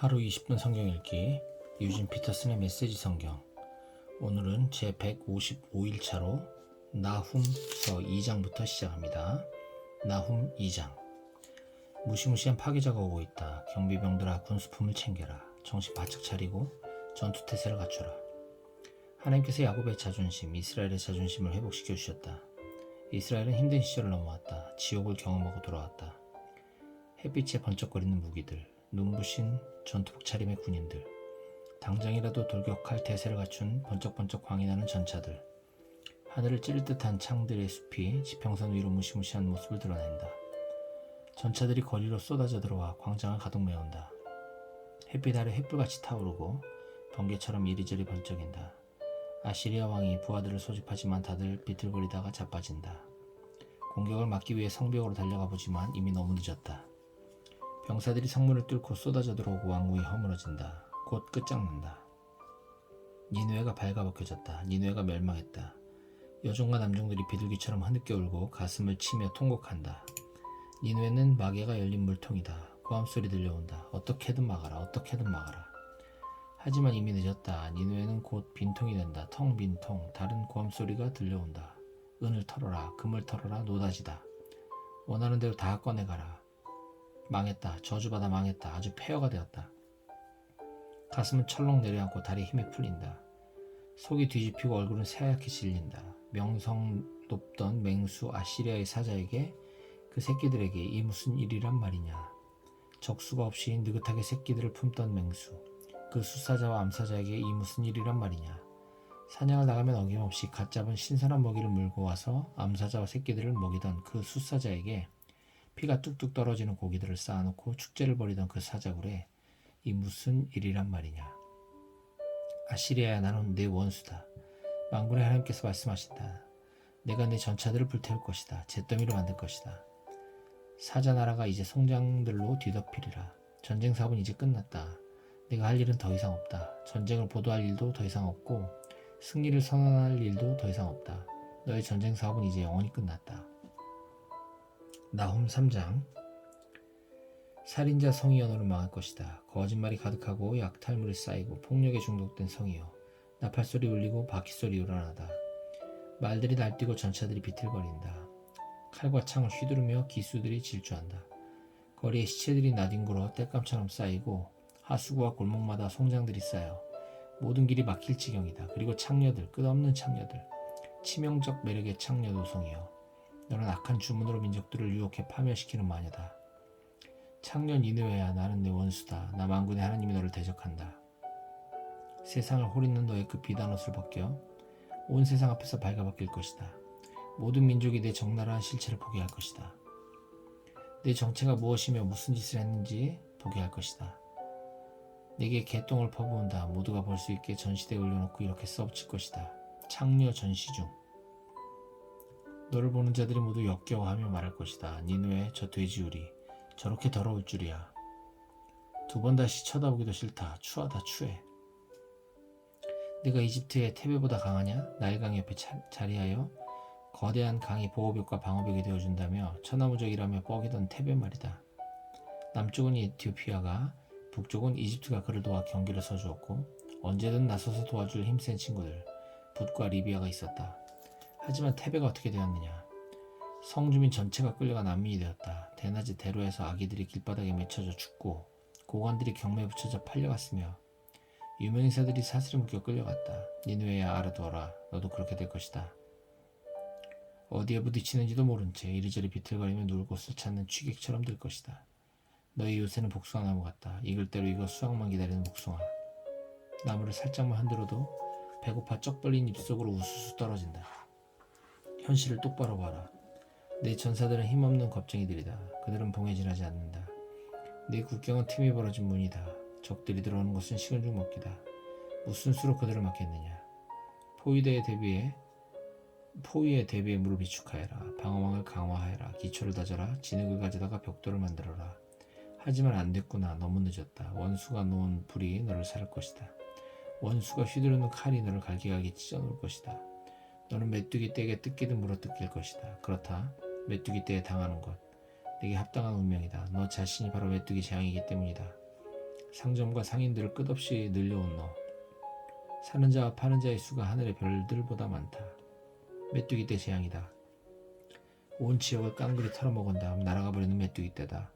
하루 20분 성경 읽기 유진 피터슨의 메시지 성경. 오늘은 제 155일차로 나훔서 2장부터 시작합니다. 나훔 2장. 무시무시한 파괴자가 오고 있다. 경비병들아 군수품을 챙겨라. 정신 바짝 차리고 전투태세를 갖춰라. 하나님께서 야곱의 자존심, 이스라엘의 자존심을 회복시켜 주셨다. 이스라엘은 힘든 시절을 넘어왔다. 지옥을 경험하고 돌아왔다. 햇빛에 번쩍거리는 무기들, 눈부신 전투복 차림의 군인들, 당장이라도 돌격할 태세를 갖춘 번쩍번쩍 광이 나는 전차들, 하늘을 찌를 듯한 창들의 숲이 지평선 위로 무시무시한 모습을 드러낸다. 전차들이 거리로 쏟아져 들어와 광장을 가득 메운다. 햇빛 아래 횃불같이 타오르고 번개처럼 이리저리 번쩍인다. 아시리아 왕이 부하들을 소집하지만 다들 비틀거리다가 자빠진다. 공격을 막기 위해 성벽으로 달려가 보지만 이미 너무 늦었다. 병사들이 성문을 뚫고 쏟아져 들어오고 왕궁이 허물어진다. 곧 끝장난다. 니느웨가 발가벗겨졌다. 니느웨가 멸망했다. 여종과 남종들이 비둘기처럼 흐느껴 울고 가슴을 치며 통곡한다. 니느웨는 마개가 열린 물통이다. 고함소리 들려온다. 어떻게든 막아라. 어떻게든 막아라. 하지만 이미 늦었다. 니느웨는 곧 빈통이 된다. 텅 빈 통. 다른 고함소리가 들려온다. 은을 털어라. 금을 털어라. 노다지다. 원하는 대로 다 꺼내가라. 망했다. 저주받아 망했다. 아주 폐허가 되었다. 가슴은 철렁 내려앉고 다리에 힘이 풀린다. 속이 뒤집히고 얼굴은 새하얗게 질린다. 명성 높던 맹수 아시리아의 사자에게 그 새끼들에게 이 무슨 일이란 말이냐. 적수가 없이 느긋하게 새끼들을 품던 맹수, 그 숫사자와 암사자에게 이 무슨 일이란 말이냐. 사냥을 나가면 어김없이 갓 잡은 신선한 먹이를 물고 와서 암사자와 새끼들을 먹이던 그 숫사자에게 피가 뚝뚝 떨어지는 고기들을 쌓아놓고 축제를 벌이던 그 사자굴에 이 무슨 일이란 말이냐. 아시리아야, 나는 내 원수다. 만군의 하나님께서 말씀하신다. 내가 내 전차들을 불태울 것이다. 잿더미로 만들 것이다. 사자 나라가 이제 송장들로 뒤덮이리라. 전쟁 사업은 이제 끝났다. 내가 할 일은 더 이상 없다. 전쟁을 보도할 일도 더 이상 없고 승리를 선언할 일도 더 이상 없다. 너의 전쟁 사업은 이제 영원히 끝났다. 나훔 3장. 살인자 성이 연호는 망할 것이다. 거짓말이 가득하고 약탈물이 쌓이고 폭력에 중독된 성이여. 나팔소리 울리고 바퀴소리 요란하다. 말들이 날뛰고 전차들이 비틀거린다. 칼과 창을 휘두르며 기수들이 질주한다. 거리에 시체들이 나뒹굴어 땔감처럼 쌓이고 하수구와 골목마다 송장들이 쌓여 모든 길이 막힐 지경이다. 그리고 창녀들, 끝없는 창녀들, 치명적 매력의 창녀 노송이여. 너는 악한 주문으로 민족들을 유혹해 파멸시키는 마녀다. 창녀 니느웨야, 나는 내 원수다. 나 만군의 하나님이 너를 대적한다. 세상을 홀있는 너의 그 비단 옷을 벗겨 온 세상 앞에서 발가벗길 것이다. 모든 민족이 내 적나라한 실체를 보게 할 것이다. 내 정체가 무엇이며 무슨 짓을 했는지 보게 할 것이다. 내게 개똥을 퍼부은다. 모두가 볼 수 있게 전시대에 올려놓고 이렇게 써붙일 것이다. 창녀 전시 중. 너를 보는 자들이 모두 역겨워하며 말할 것이다. 니느웨, 저 돼지우리, 저렇게 더러울 줄이야. 두 번 다시 쳐다보기도 싫다. 추하다 추해. 네가 이집트의 테베보다 강하냐? 나일강 옆에 자리하여 거대한 강이 보호벽과 방어벽이 되어준다며 천하무적이라며 뻐기던 테베 말이다. 남쪽은 에티오피아가, 북쪽은 이집트가 그를 도와 경기를 서주었고 언제든 나서서 도와줄 힘센 친구들 붓과 리비아가 있었다. 하지만 테베가 어떻게 되었느냐. 성주민 전체가 끌려가 난민이 되었다. 대낮에 대로에서 아기들이 길바닥에 맺혀져 죽고 고관들이 경매에 붙여져 팔려갔으며 유명인사들이 사슬에 묶여 끌려갔다. 니느웨야, 알아두어라. 너도 그렇게 될 것이다. 어디에 부딪히는지도 모른 채 이리저리 비틀거리며 누울 곳을 찾는 취객처럼 될 것이다. 너의 요새는 복숭아나무 같다. 익을 대로 익어 수확만 기다리는 복숭아. 나무를 살짝만 흔들어도 배고파 쩍 벌린 입속으로 우수수 떨어진다. 현실을 똑바로 봐라. 내 전사들은 힘없는 겁쟁이들이다. 그들은 봉해질하지 않는다. 내 국경은 틈이 벌어진 문이다. 적들이 들어오는 것은 식은 죽 먹기다. 무슨 수로 그들을 막겠느냐. 포위에 대비해 물을 비축하여라. 방어망을 강화하여라. 기초를 다져라. 진흙을 가져다가 벽돌을 만들어라. 하지만 안 됐구나. 너무 늦었다. 원수가 놓은 불이 너를 살 것이다. 원수가 휘두르는 칼이 너를 갈기갈기 찢어놓을 것이다. 너는 메뚜기 떼에 뜯기든 물어뜯길 것이다. 그렇다. 메뚜기 떼에 당하는 것, 내게 합당한 운명이다. 너 자신이 바로 메뚜기 재앙이기 때문이다. 상점과 상인들을 끝없이 늘려온 너. 사는 자와 파는 자의 수가 하늘의 별들보다 많다. 메뚜기 떼 재앙이다. 온 지역을 깡그리 털어먹은 다음 날아가 버리는 메뚜기 떼다.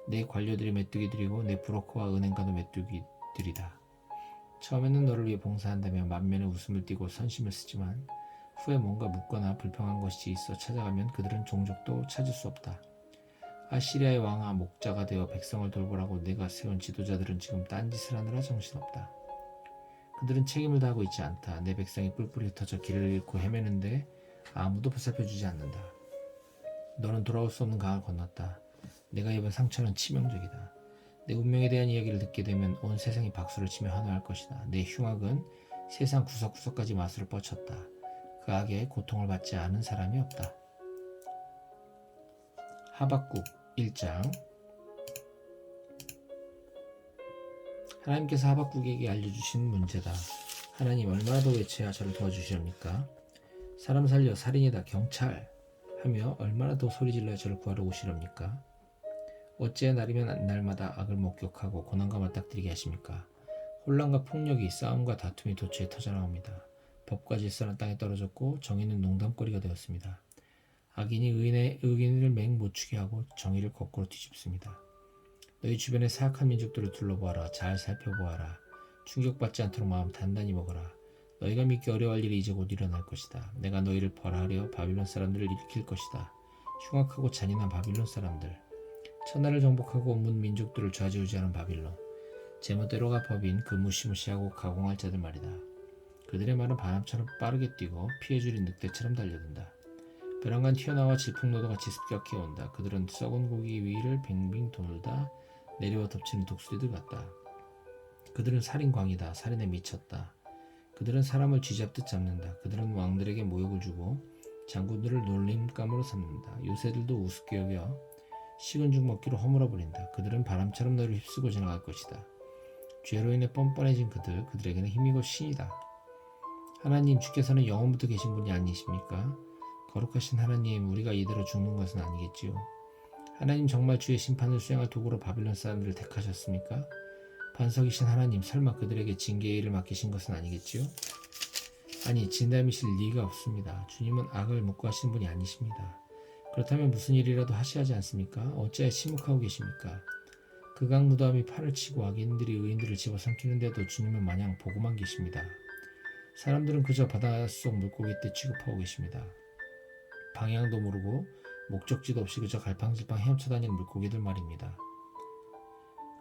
내 관료들이 메뚜기들이고 내 브로커와 은행가도 메뚜기들이다. 처음에는 너를 위해 봉사한다며 만면에 웃음을 띠고 선심을 쓰지만 후에 뭔가 묻거나 불평한 것이 있어 찾아가면 그들은 종족도 찾을 수 없다. 아시리아의 왕아 목자가 되어 백성을 돌보라고 내가 세운 지도자들은 지금 딴짓을 하느라 정신없다. 그들은 책임을 다하고 있지 않다. 내 백성이 뿔뿔이 흩어져 길을 잃고 헤매는데 아무도 보살펴주지 않는다. 너는 돌아올 수 없는 강을 건넜다. 내가 입은 상처는 치명적이다. 내 운명에 대한 이야기를 듣게 되면 온 세상이 박수를 치며 환호할 것이다. 내 흉악은 세상 구석구석까지 마술을 뻗쳤다. 그 악에 고통을 받지 않은 사람이 없다. 하박국 1장. 하나님께서 하박국에게 알려주신 문제다. 하나님, 얼마나 더 외쳐야 저를 도와주시렵니까? 사람 살려 살인이다 경찰 하며 얼마나 더 소리질러야 저를 구하러 오시렵니까? 어찌해 날이면 날마다 악을 목격하고 고난과 맞닥뜨리게 하십니까? 혼란과 폭력이 싸움과 다툼이 도처에 터져나옵니다. 법과 질서는 땅에 떨어졌고 정의는 농담거리가 되었습니다. 악인이 의인을 맹못추게 하고 정의를 거꾸로 뒤집습니다. 너희 주변의 사악한 민족들을 둘러보아라. 잘 살펴보아라. 충격받지 않도록 마음 단단히 먹어라. 너희가 믿기 어려워할 일이 이제 곧 일어날 것이다. 내가 너희를 벌하려 바빌론 사람들을 일으킬 것이다. 흉악하고 잔인한 바빌론 사람들. 천하를 정복하고 온문 민족들을 좌지우지하는 바빌론. 제멋대로가 법인 그 무시무시하고 가공할 자들 말이다. 그들의 말은 바람처럼 빠르게 뛰고 피해줄인 늑대처럼 달려든다. 벼랑간 튀어나와 질풍노도같이 습격해 온다. 그들은 썩은 고기 위를 빙빙 돌다 내려와 덮치는 독수리들 같다. 그들은 살인광이다. 살인에 미쳤다. 그들은 사람을 쥐잡듯 잡는다. 그들은 왕들에게 모욕을 주고 장군들을 놀림감으로 삼는다. 요새들도 우습게 여겨 식은 죽 먹기로 허물어버린다. 그들은 바람처럼 너를 휩쓰고 지나갈 것이다. 죄로 인해 뻔뻔해진 그들에게는 힘이고 신이다. 하나님, 주께서는 영원부터 계신 분이 아니십니까? 거룩하신 하나님, 우리가 이대로 죽는 것은 아니겠지요? 하나님, 정말 주의 심판을 수행할 도구로 바빌론 사람들을 택하셨습니까? 반석이신 하나님, 설마 그들에게 징계의 일을 맡기신 것은 아니겠지요? 아니, 진담이실 리가 없습니다. 주님은 악을 묵과하시는 분이 아니십니다. 그렇다면 무슨 일이라도 하셔야 하지 않습니까? 어찌하여 침묵하고 계십니까? 극악무도함이 판을 치고 악인들이 의인들을 집어삼키는데도 주님은 마냥 보고만 계십니다. 사람들은 그저 바닷속 물고기 떼 취급하고 계십니다. 방향도 모르고 목적지도 없이 그저 갈팡질팡 헤엄쳐다니는 물고기들 말입니다.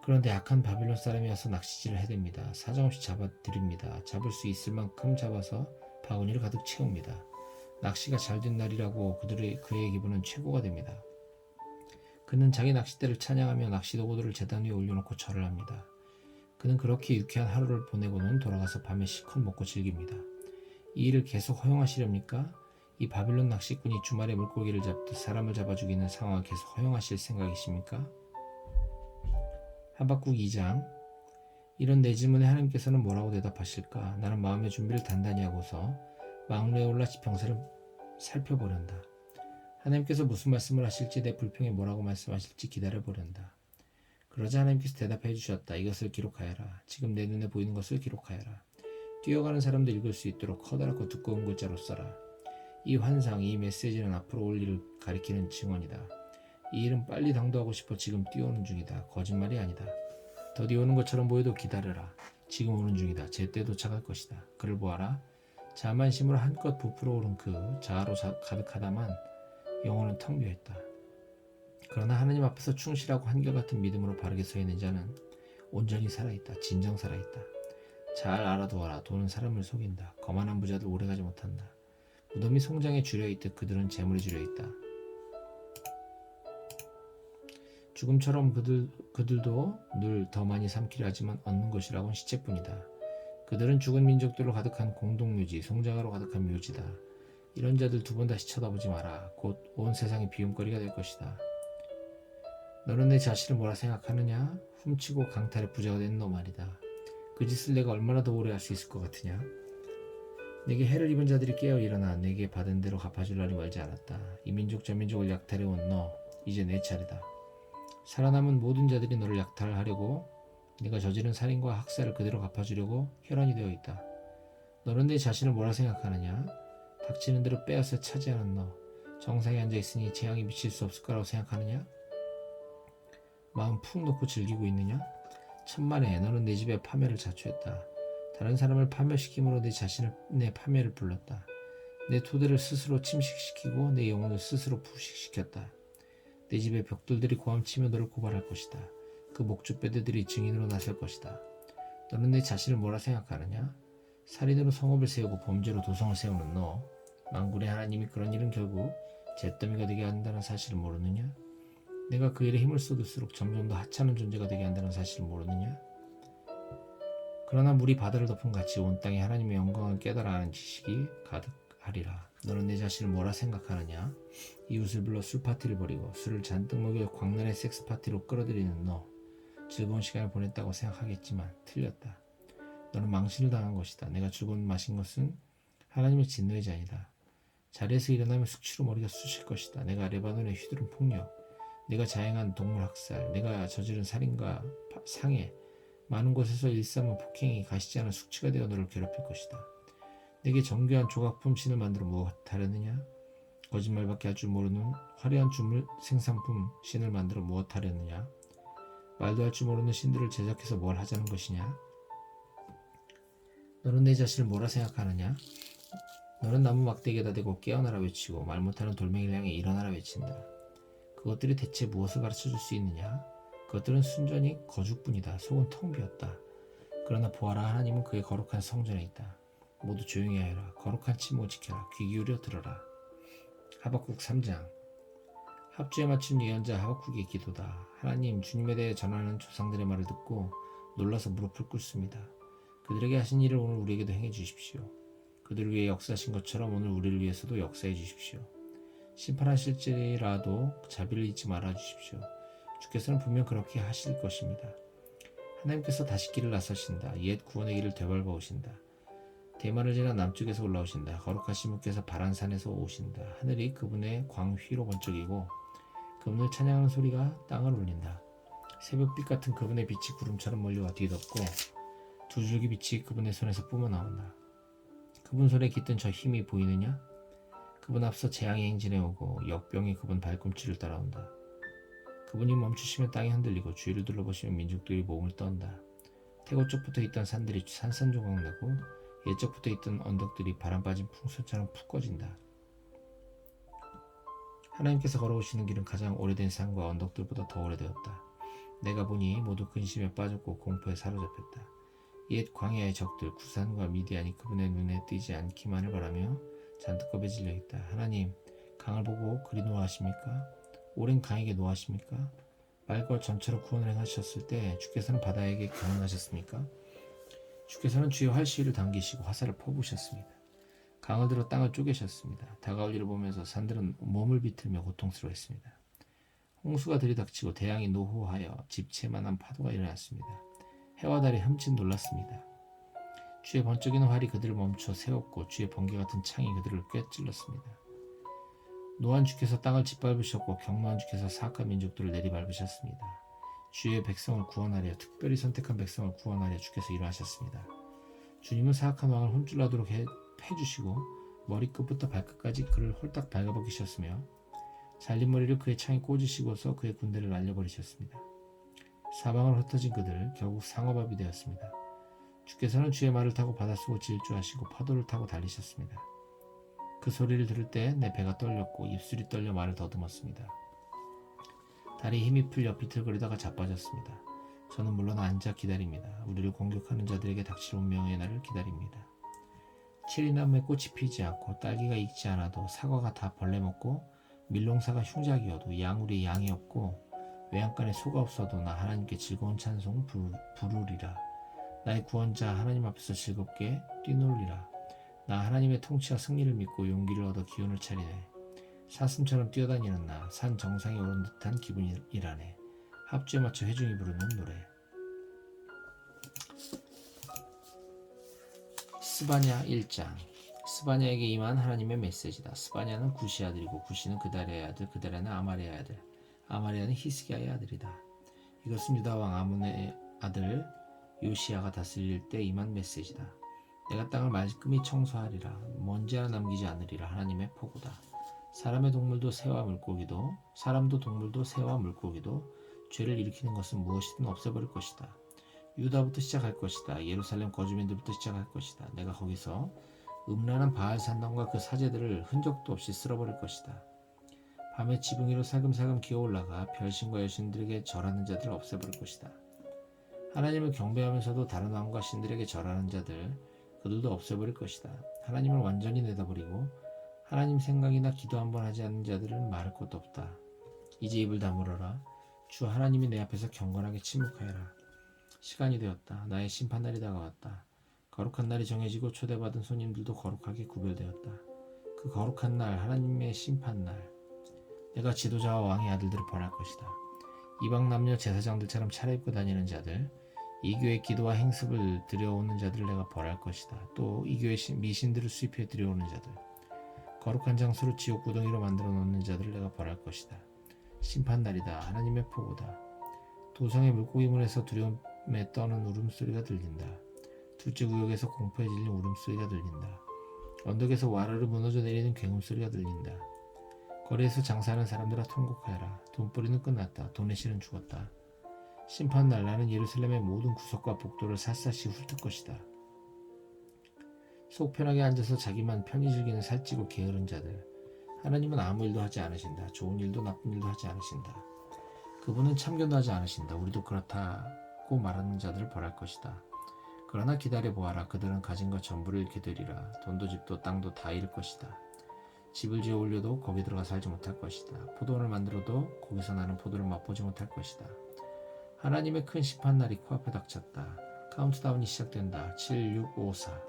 그런데 악한 바빌론 사람이 와서 낚시질을 해댑니다. 사정없이 잡아들입니다. 잡을 수 있을 만큼 잡아서 바구니를 가득 채웁니다. 낚시가 잘된 날이라고 그의 기분은 최고가 됩니다. 그는 자기 낚싯대를 찬양하며 낚시도구들을 제단 위에 올려놓고 절을 합니다. 그는 그렇게 유쾌한 하루를 보내고는 돌아가서 밤에 실컷 먹고 즐깁니다. 이 일을 계속 허용하시렵니까? 이 바빌론 낚시꾼이 주말에 물고기를 잡듯 사람을 잡아 죽이는 상황을 계속 허용하실 생각이십니까? 하박국 2장. 이런 내 질문에 하나님께서는 뭐라고 대답하실까? 나는 마음의 준비를 단단히 하고서 망루에 올라 지평선을 살펴보련다. 하나님께서 무슨 말씀을 하실지, 내 불평에 뭐라고 말씀하실지 기다려보련다. 그러자 하나님께서 대답해 주셨다. 이것을 기록하여라. 지금 내 눈에 보이는 것을 기록하여라. 뛰어가는 사람도 읽을 수 있도록 커다랗고 두꺼운 글자로 써라. 이 환상, 이 메시지는 앞으로 올 일을 가리키는 증언이다. 이 일은 빨리 당도하고 싶어 지금 뛰어오는 중이다. 거짓말이 아니다. 더디 오는 것처럼 보여도 기다려라. 지금 오는 중이다. 제때 도착할 것이다. 그를 보아라. 자만심으로 한껏 부풀어 오른 자아로 가득하다만 영혼은 텅 비어있다. 그러나 하나님 앞에서 충실하고 한결같은 믿음으로 바르게 서 있는 자는 온전히 살아있다. 진정 살아있다. 잘 알아두어라. 돈은 사람을 속인다. 거만한 부자들 오래가지 못한다. 무덤이 송장에 줄여있듯 그들은 재물에 줄여있다. 죽음처럼 그들도 늘 더 많이 삼키려 하지만 얻는 것이라곤 시체뿐이다. 그들은 죽은 민족들로 가득한 공동묘지, 송장으로 가득한 묘지다. 이런 자들 두 번 다시 쳐다보지 마라. 곧 온 세상이 비움거리가 될 것이다. 너는 내 자신을 뭐라 생각하느냐? 훔치고 강탈의 부자가 된 너 말이다. 그 짓을 내가 얼마나 더 오래 할 수 있을 것 같으냐? 내게 해를 입은 자들이 깨어 일어나 내게 받은 대로 갚아줄 날이 멀지 않았다. 이 민족 저 민족을 약탈해온 너, 이제 내 차례다. 살아남은 모든 자들이 너를 약탈하려고 네가 저지른 살인과 학살을 그대로 갚아주려고 혈안이 되어 있다. 너는 내 자신을 뭐라 생각하느냐? 닥치는 대로 빼앗아 차지하는 너. 정상에 앉아있으니 재앙이 미칠 수 없을 거라고 생각하느냐? 마음 푹 놓고 즐기고 있느냐? 천만에 너는 내 집에 파멸을 자초했다. 다른 사람을 파멸시킴으로 내 자신을 내 파멸을 불렀다. 내 토대를 스스로 침식시키고 내 영혼을 스스로 부식시켰다. 내 집의 벽돌들이 고함치며 너를 고발할 것이다. 그 목줄배들이 증인으로 나설 것이다. 너는 내 자신을 뭐라 생각하느냐? 살인으로 성읍을 세우고 범죄로 도성을 세우는 너. 만군의 하나님이 그런 일은 결국 잿더미가 되게 한다는 사실을 모르느냐? 내가 그 일에 힘을 쏟을수록 점점 더 하찮은 존재가 되게 한다는 사실을 모르느냐? 그러나 물이 바다를 덮은 같이 온 땅에 하나님의 영광을 깨달아 아는 지식이 가득하리라. 너는 내 자신을 뭐라 생각하느냐? 이웃을 불러 술파티를 벌이고 술을 잔뜩 먹여 광란의 섹스파티로 끌어들이는 너. 즐거운 시간을 보냈다고 생각하겠지만 틀렸다. 너는 망신을 당한 것이다. 내가 죽은 마신 것은 하나님의 진노의 잔이다. 자리에서 일어나면 숙취로 머리가 쑤실 것이다. 내가 레바논에 휘두른 폭력, 내가 자행한 동물 학살, 내가 저지른 살인과 상해, 많은 곳에서 일삼은 폭행이 가시지 않은 숙취가 되어 너를 괴롭힐 것이다. 내게 정교한 조각품 신을 만들어 무엇하려느냐? 거짓말밖에 할 줄 모르는 화려한 주물 생산품 신을 만들어 무엇하려느냐? 말도 할 줄 모르는 신들을 제작해서 뭘 하자는 것이냐? 너는 내 자신을 뭐라 생각하느냐? 너는 나무 막대기에다 대고 깨어나라 외치고 말 못하는 돌멩이를 향해 일어나라 외친다. 그것들이 대체 무엇을 가르쳐줄 수 있느냐? 그것들은 순전히 거죽뿐이다. 속은 텅 비었다. 그러나 보아라, 하나님은 그의 거룩한 성전에 있다. 모두 조용히 하여라. 거룩한 침묵을 지켜라. 귀 기울여 들어라. 하박국 3장. 합주에 맞춘 예언자 하박국의 기도다. 하나님, 주님에 대해 전하는 조상들의 말을 듣고 놀라서 무릎을 꿇습니다. 그들에게 하신 일을 오늘 우리에게도 행해 주십시오. 그들을 위해 역사하신 것처럼 오늘 우리를 위해서도 역사해 주십시오. 심판하실지라도 자비를 잊지 말아 주십시오. 주께서는 분명 그렇게 하실 것입니다. 하나님께서 다시 길을 나서신다. 옛 구원의 길을 되밟아 오신다. 대만을 지나 남쪽에서 올라오신다. 거룩하신 분께서 바란산에서 오신다. 하늘이 그분의 광휘로 번쩍이고 그분을 찬양하는 소리가 땅을 울린다. 새벽빛 같은 그분의 빛이 구름처럼 몰려와 뒤덮고 두 줄기 빛이 그분의 손에서 뿜어나온다. 그분 손에 깃든 저 힘이 보이느냐? 그분 앞서 재앙이 행진해 오고 역병이 그분 발꿈치를 따라온다. 그분이 멈추시면 땅이 흔들리고 주위를 둘러보시면 민족들이 몸을 떤다. 태고 쪽부터 있던 산들이 산산조각 나고 예적부터 있던 언덕들이 바람 빠진 풍선처럼 푹 꺼진다. 하나님께서 걸어오시는 길은 가장 오래된 산과 언덕들보다 더 오래되었다. 내가 보니 모두 근심에 빠졌고 공포에 사로잡혔다. 옛 광야의 적들 구산과 미디안이 그분의 눈에 띄지 않기만을 바라며 잔뜩 겁에 질려 있다. 하나님, 강을 보고 그리 노하십니까? 오랜 강에게 노하십니까? 말과 전처럼 구원을 행하셨을 때 주께서는 바다에게 경험하셨습니까? 주께서는 주의 활시위를 당기시고 화살을 퍼부으셨습니다. 강을 들어 땅을 쪼개셨습니다. 다가올 일을 보면서 산들은 몸을 비틀며 고통스러워했습니다. 홍수가 들이닥치고 대양이 노호하여 집채만한 파도가 일어났습니다. 해와 달이 흠칫 놀랐습니다. 주의 번쩍이는 활이 그들을 멈춰 세웠고 주의 번개 같은 창이 그들을 꿰찔렀습니다. 노한 주께서 땅을 짓밟으셨고 경노한 주께서 사악한 민족들을 내리밟으셨습니다. 주의 백성을 구원하려, 특별히 선택한 백성을 구원하려 주께서 일하셨습니다. 주님은 사악한 왕을 혼쭐나도록 해주시고 머리끝부터 발끝까지 그를 홀딱 발가벗기셨으며 잘린 머리를 그의 창에 꽂으시고서 그의 군대를 날려버리셨습니다. 사방으로 흩어진 그들 결국 상어밥이 되었습니다. 주께서는 주의 말을 타고 바닷속을 질주하시고 파도를 타고 달리셨습니다. 그 소리를 들을 때 내 배가 떨렸고 입술이 떨려 말을 더듬었습니다. 다리에 힘이 풀려 비틀거리다가 자빠졌습니다. 저는 물론 앉아 기다립니다. 우리를 공격하는 자들에게 닥칠 운명의 날을 기다립니다. 체리나무에 꽃이 피지 않고 딸기가 익지 않아도 사과가 다 벌레 먹고 밀농사가 흉작이어도 양우리에 양이 없고 외양간에 소가 없어도 나 하나님께 즐거운 찬송 부르리라. 나의 구원자 하나님 앞에서 즐겁게 뛰놀리라. 나 하나님의 통치와 승리를 믿고 용기를 얻어 기운을 차리네. 사슴처럼 뛰어다니는 나, 산 정상에 오른 듯한 기분이라네. 합주에 맞춰 회중이 부르는 노래. 스바냐 1장. 스바냐에게 임한 하나님의 메시지다. 스바냐는 구시 아들이고 구시는 그다리아의 아들, 그다리아는 아마리아의 아들, 아마리아는 히스기야의 아들이다. 이것은 유다 왕 아들 요시야가 다스릴 때 임한 메시지다. 내가 땅을 말끔히 청소하리라. 먼지 하나 남기지 않으리라. 하나님의 포고다. 사람의 동물도 새와 물고기도 사람도 동물도 새와 물고기도 죄를 일으키는 것은 무엇이든 없애버릴 것이다. 유다부터 시작할 것이다. 예루살렘 거주민들부터 시작할 것이다. 내가 거기서 음란한 바알 산당과 그 사제들을 흔적도 없이 쓸어버릴 것이다. 밤에 지붕 위로 살금살금 기어올라가 별신과 여신들에게 절하는 자들을 없애버릴 것이다. 하나님을 경배하면서도 다른 왕과 신들에게 절하는 자들, 그들도 없애버릴 것이다. 하나님을 완전히 내다버리고 하나님 생각이나 기도 한번 하지 않는 자들은 말할 것도 없다. 이제 입을 다물어라. 주 하나님이 내 앞에서 경건하게 침묵하여라. 시간이 되었다. 나의 심판날이 다가왔다. 거룩한 날이 정해지고 초대받은 손님들도 거룩하게 구별되었다. 그 거룩한 날, 하나님의 심판날, 내가 지도자와 왕의 아들들을 벌할 것이다. 이방 남녀 제사장들처럼 차려입고 다니는 자들, 이 교회 기도와 행습을 들여오는 자들을 내가 벌할 것이다. 또 이 교회 미신들을 수입해 들여오는 자들, 거룩한 장소를 지옥 구덩이로 만들어 놓는 자들을 내가 벌할 것이다. 심판날이다. 하나님의 포고다. 도성의 물고기문에서 두려움에 떠는 울음소리가 들린다. 둘째 구역에서 공포에 질린 울음소리가 들린다. 언덕에서 와르르 무너져 내리는 굉음소리가 들린다. 거리에서 장사하는 사람들아 통곡하여라. 돈벌이는 끝났다. 돈의 실은 죽었다. 심판날 나는 예루살렘의 모든 구석과 복도를 샅샅이 훑을 것이다. 속 편하게 앉아서 자기만 편히 즐기는 살찌고 게으른 자들, 하나님은 아무 일도 하지 않으신다. 좋은 일도 나쁜 일도 하지 않으신다. 그분은 참견도 하지 않으신다. 우리도 그렇다고 말하는 자들을 벌할 것이다. 그러나 기다려보아라. 그들은 가진 것 전부를 잃게 되리라. 돈도 집도 땅도 다 잃을 것이다. 집을 지어 올려도 거기 들어가 살지 못할 것이다. 포도원을 만들어도 거기서 나는 포도를 맛보지 못할 것이다. 하나님의 큰 심판날이 코앞에 닥쳤다. 카운트다운이 시작된다. 7, 6, 5, 4.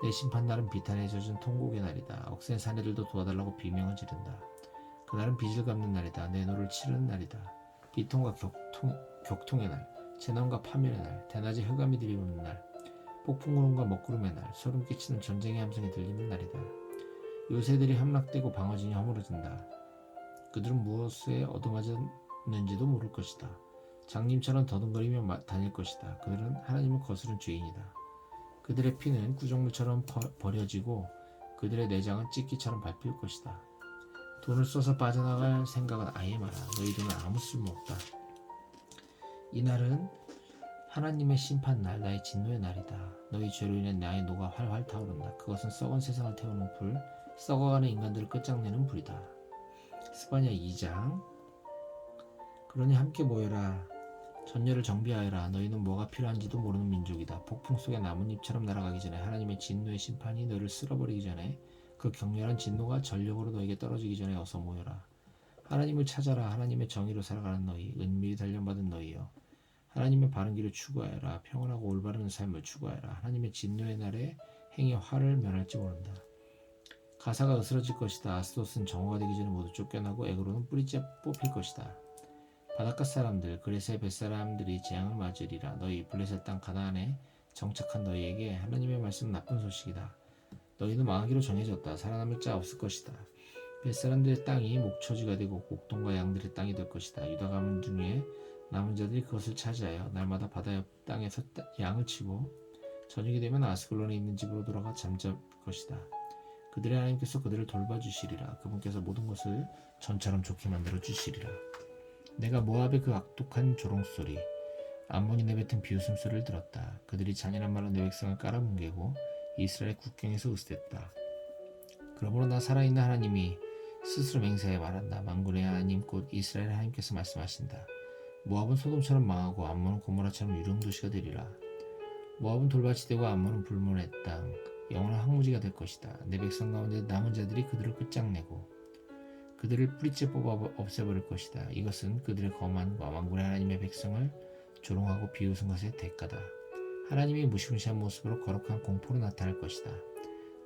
내 심판날은 비탄에 젖은 통곡의 날이다. 억센 사내들도 도와달라고 비명을 지른다. 그날은 빚을 갚는 날이다. 내 노를 치르는 날이다. 비통과 격통의 날, 재난과 파멸의 날, 대낮에 흑암이 들이오는 날, 폭풍구름과 먹구름의 날, 소름 끼치는 전쟁의 함성이 들리는 날이다. 요새들이 함락되고 방어진이 허물어진다. 그들은 무엇에 얻어맞았는지도 모를 것이다. 장님처럼 더듬거리며 다닐 것이다. 그들은 하나님을 거스른 죄인이다. 그들의 피는 구정물처럼 버려지고 그들의 내장은 찢기처럼 밟힐 것이다. 돈을 써서 빠져나갈 생각은 아예 마라. 너희 돈은 아무 쓸모없다. 이 날은 하나님의 심판날, 나의 진노의 날이다. 너희 죄로 인해 나의 노가 활활 타오른다. 그것은 썩은 세상을 태우는 불, 썩어가는 인간들을 끝장내는 불이다. 스바냐 2장. 그러니 함께 모여라. 전열을 정비하여라. 너희는 뭐가 필요한지도 모르는 민족이다. 폭풍 속의 나뭇잎처럼 날아가기 전에 하나님의 진노의 심판이 너를 쓸어버리기 전에, 그 격렬한 진노가 전력으로 너에게 떨어지기 전에 어서 모여라. 하나님을 찾아라. 하나님의 정의로 살아가는 너희, 은밀히 단련받은 너희여. 하나님의 바른 길을 추구하여라. 평온하고 올바른 삶을 추구하여라. 하나님의 진노의 날에 행히 화를 면할지 모른다. 가사가 으스러질 것이다. 아스돗은 정오가 되기 전에 모두 쫓겨나고 에그론은 뿌리째 뽑힐 것이다. 바닷가 사람들, 그레스의 뱃사람들이 재앙을 맞으리라. 너희 블레셋 땅 가나안에 정착한 너희에게 하나님의 말씀은 나쁜 소식이다. 너희는 망하기로 정해졌다. 살아남을 자 없을 것이다. 뱃사람들의 땅이 목초지가 되고 곡동과 양들의 땅이 될 것이다. 유다 가문 중에 남은 자들이 그것을 차지하여 날마다 바다 옆 땅에서 양을 치고 저녁이 되면 아스글론에 있는 집으로 돌아가 잠잘 것이다. 그들의 하나님께서 그들을 돌봐주시리라. 그분께서 모든 것을 전처럼 좋게 만들어 주시리라. 내가 모압의 그 악독한 조롱소리, 암몬이 내뱉은 비웃음소리를 들었다. 그들이 잔인한 말로 내 백성을 깔아뭉개고 이스라엘 국경에서 으스댔다. 그러므로 나 살아있는 하나님이 스스로 맹세하여 말한다. 만군의 하나님 곧 이스라엘 하나님께서 말씀하신다. 모압은 소돔처럼 망하고 암몬은 고모라처럼 유령도시가 되리라. 모압은 돌밭이 되고 암몬은 불문의 땅, 영원한 황무지가 될 것이다. 내 백성 가운데 남은 자들이 그들을 끝장내고 그들을 뿌리째 뽑아 없애버릴 것이다. 이것은 그들의 거만과 만군의 하나님의 백성을 조롱하고 비웃은 것의 대가다. 하나님이 무시무시한 모습으로 거룩한 공포로 나타날 것이다.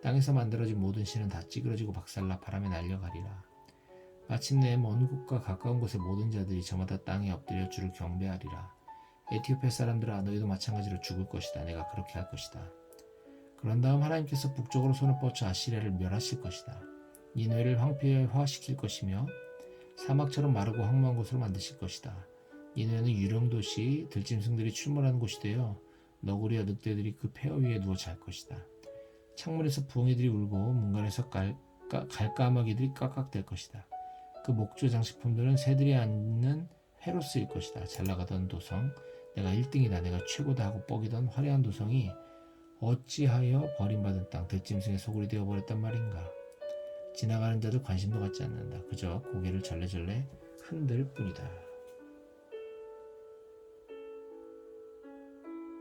땅에서 만들어진 모든 신은 다 찌그러지고 박살나 바람에 날려가리라. 마침내 먼 곳과 가까운 곳의 모든 자들이 저마다 땅에 엎드려 주를 경배하리라. 에티오피아 사람들아, 너희도 마찬가지로 죽을 것이다. 내가 그렇게 할 것이다. 그런 다음 하나님께서 북쪽으로 손을 뻗쳐 아시리아를 멸하실 것이다. 니느웨를 황폐화시킬 것이며 사막처럼 마르고 황무한 곳으로 만드실 것이다. 이내는 유령도시 들짐승들이 출몰하는 곳이되어 너구리와 늑대들이 그 폐허 위에 누워 잘 것이다. 창문에서 부엉이들이 울고 문간에서 갈까마귀들이 깍깍댈 것이다. 그 목조 장식품들은 새들이 앉는 회로 쓰일 것이다. 잘나가던 도성, 내가 1등이다, 내가 최고다 하고 뻐기던 화려한 도성이 어찌하여 버림받은 땅 들짐승의 소굴이 되어버렸단 말인가. 지나가는 자들 관심도 갖지 않는다. 그저 고개를 절레절레 흔들 뿐이다.